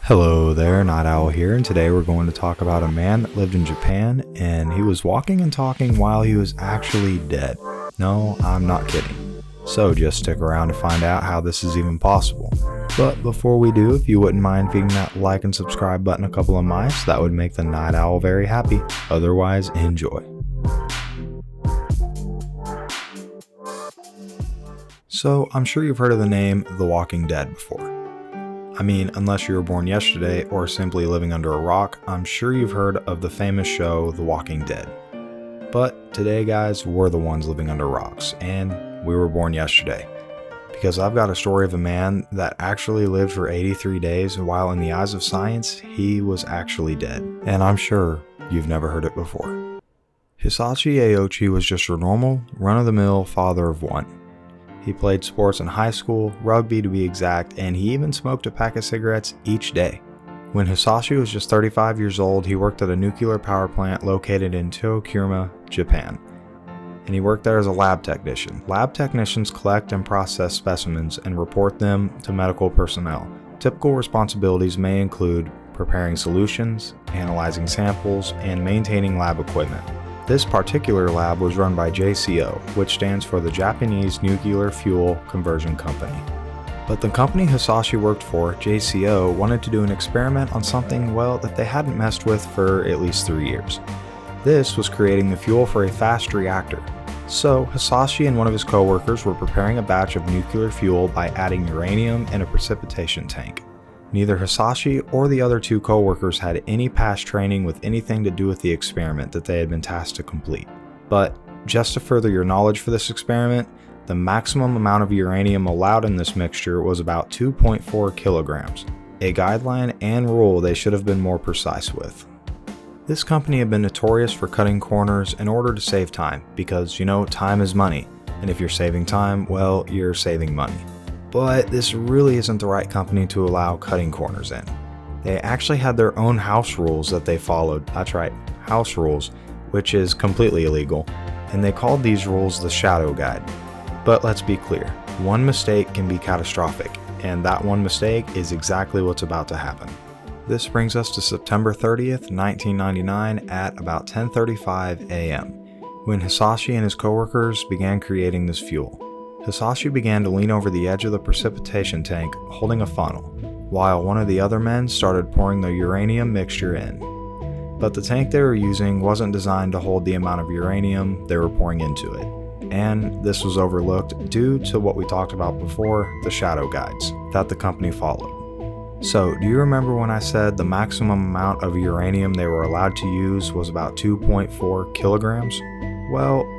Hello there, Night Owl here, and today we're going to talk about a man that lived in Japan and he was walking and talking while he was actually dead. No, I'm not kidding. So just stick around to find out how this is even possible. But before we do, if you wouldn't mind feeding that like and subscribe button a couple of mice, that would make the Night Owl very happy. Otherwise, enjoy. So, I'm sure you've heard of the name The Walking Dead before. I mean, unless you were born yesterday or simply living under a rock, I'm sure you've heard of the famous show The Walking Dead. But today, guys, we're the ones living under rocks, and we were born yesterday. Because I've got a story of a man that actually lived for 83 days, while in the eyes of science, he was actually dead. And I'm sure you've never heard it before. Hisashi Aochi was just your normal, run-of-the-mill father of one. He played sports in high school, rugby to be exact, and he even smoked a pack of cigarettes each day. When Hisashi was just 35 years old, he worked at a nuclear power plant located in Tohoku, Japan. And he worked there as a lab technician. Lab technicians collect and process specimens and report them to medical personnel. Typical responsibilities may include preparing solutions, analyzing samples, and maintaining lab equipment. This particular lab was run by JCO, which stands for the Japanese Nuclear Fuel Conversion Company. But the company Hisashi worked for, JCO, wanted to do an experiment on something, that they hadn't messed with for at least 3 years. This was creating the fuel for a fast reactor. So, Hisashi and one of his co-workers were preparing a batch of nuclear fuel by adding uranium in a precipitation tank. Neither Hisashi or the other two co-workers had any past training with anything to do with the experiment that they had been tasked to complete. But, just to further your knowledge for this experiment, the maximum amount of uranium allowed in this mixture was about 2.4 kilograms, a guideline and rule they should have been more precise with. This company had been notorious for cutting corners in order to save time, because, time is money, and if you're saving time, you're saving money. But this really isn't the right company to allow cutting corners in. They actually had their own house rules that they followed. That's right, house rules, which is completely illegal, and they called these rules the Shadow Guide. But let's be clear, one mistake can be catastrophic, and that one mistake is exactly what's about to happen. This brings us to September 30th, 1999 at about 10:35 a.m., when Hisashi and his coworkers began creating this fuel. Hisashi began to lean over the edge of the precipitation tank holding a funnel, while one of the other men started pouring the uranium mixture in. But the tank they were using wasn't designed to hold the amount of uranium they were pouring into it, and this was overlooked due to what we talked about before, the shadow guides that the company followed. So, do you remember when I said the maximum amount of uranium they were allowed to use was about 2.4 kilograms?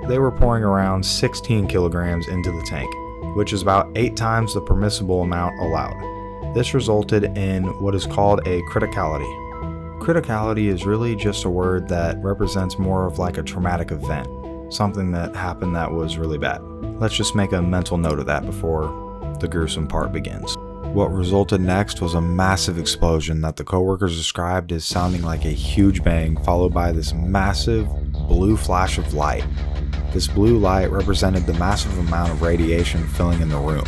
They were pouring around 16 kilograms into the tank, which is about 8 times the permissible amount allowed. This resulted in what is called a criticality. Criticality is really just a word that represents more of like a traumatic event, something that happened that was really bad. Let's just make a mental note of that before the gruesome part begins. What resulted next was a massive explosion that the coworkers described as sounding like a huge bang, followed by this massive blue flash of light. This blue light represented the massive amount of radiation filling in the room,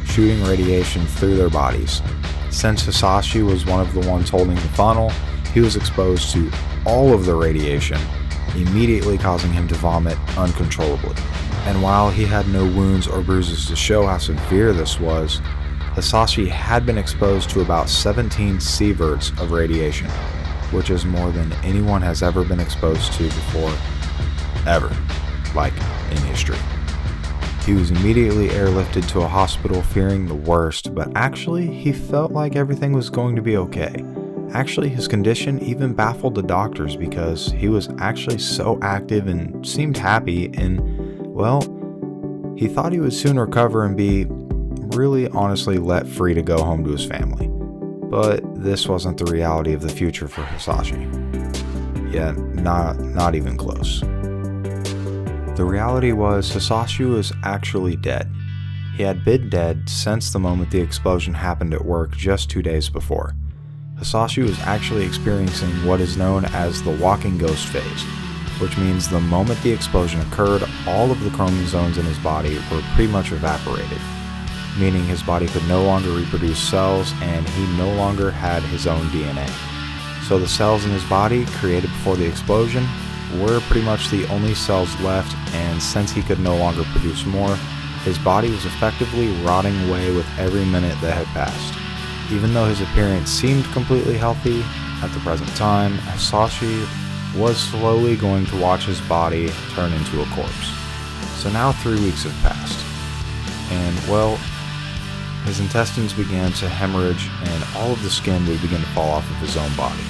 shooting radiation through their bodies. Since Hisashi was one of the ones holding the funnel, he was exposed to all of the radiation, immediately causing him to vomit uncontrollably. And while he had no wounds or bruises to show how severe this was, Hisashi had been exposed to about 17 sieverts of radiation, which is more than anyone has ever been exposed to before, ever, in history. He was immediately airlifted to a hospital fearing the worst, but actually he felt like everything was going to be okay. Actually, his condition even baffled the doctors because he was actually so active and seemed happy, and he thought he would soon recover and be really honestly let free to go home to his family. But this wasn't the reality of the future for Hisashi. Yeah, not even close. The reality was Hisashi was actually dead. He had been dead since the moment the explosion happened at work just 2 days before. Hisashi was actually experiencing what is known as the walking ghost phase, which means the moment the explosion occurred, all of the chromosomes in his body were pretty much evaporated. meaning his body could no longer reproduce cells and he no longer had his own DNA. So the cells in his body created before the explosion were pretty much the only cells left, and since he could no longer produce more, his body was effectively rotting away with every minute that had passed. Even though his appearance seemed completely healthy at the present time, Hisashi was slowly going to watch his body turn into a corpse. So now 3 weeks have passed, and well, his intestines began to hemorrhage and all of the skin would begin to fall off of his own body.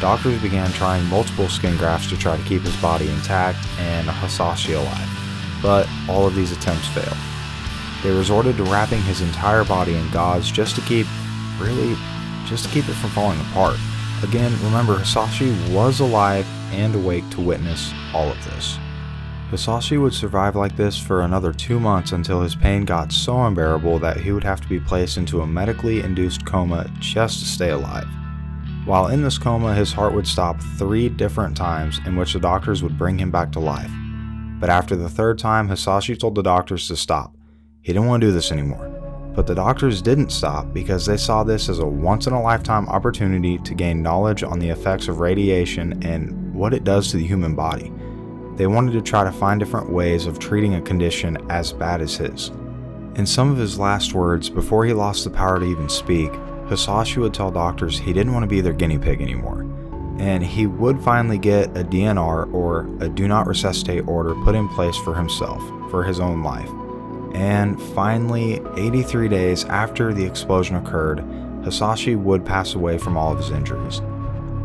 Doctors began trying multiple skin grafts to try to keep his body intact and Hisashi alive, but all of these attempts failed. They resorted to wrapping his entire body in gauze just to keep it from falling apart. Again, remember, Hisashi was alive and awake to witness all of this. Hisashi would survive like this for another 2 months until his pain got so unbearable that he would have to be placed into a medically induced coma just to stay alive. While in this coma, his heart would stop 3 different times in which the doctors would bring him back to life. But after the 3rd time, Hisashi told the doctors to stop. He didn't want to do this anymore. But the doctors didn't stop because they saw this as a once-in-a-lifetime opportunity to gain knowledge on the effects of radiation and what it does to the human body. They wanted to try to find different ways of treating a condition as bad as his. In some of his last words, before he lost the power to even speak, Hisashi would tell doctors he didn't want to be their guinea pig anymore, and he would finally get a DNR, or a do not resuscitate order, put in place for himself, for his own life. And finally, 83 days after the explosion occurred, Hisashi would pass away from all of his injuries.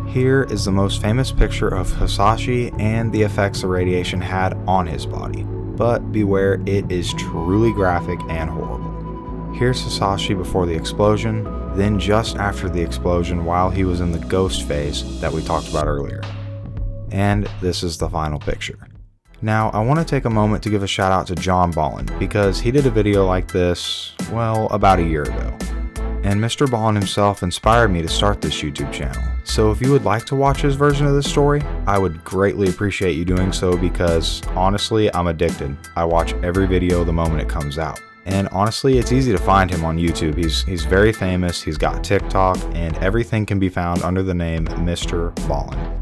Here is the most famous picture of Hisashi and the effects the radiation had on his body, but beware, it is truly graphic and horrible. Here's Hisashi before the explosion, then just after the explosion while he was in the ghost phase that we talked about earlier. And this is the final picture. Now, I want to take a moment to give a shout out to John Bolland because he did a video like this, well, about a year ago. And Mr. Bolland himself inspired me to start this YouTube channel. So if you would like to watch his version of this story, I would greatly appreciate you doing so because honestly, I'm addicted. I watch every video the moment it comes out. And honestly, it's easy to find him on YouTube. He's very famous, he's got TikTok, and everything can be found under the name Mr. Bolland.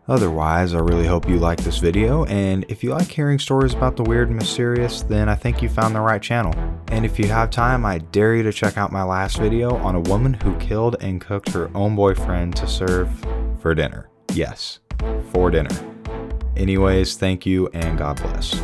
Otherwise, I really hope you like this video, and if you like hearing stories about the weird and mysterious, then I think you found the right channel. And if you have time, I dare you to check out my last video on a woman who killed and cooked her own boyfriend to serve for dinner. Yes, for dinner. Anyways, thank you and God bless.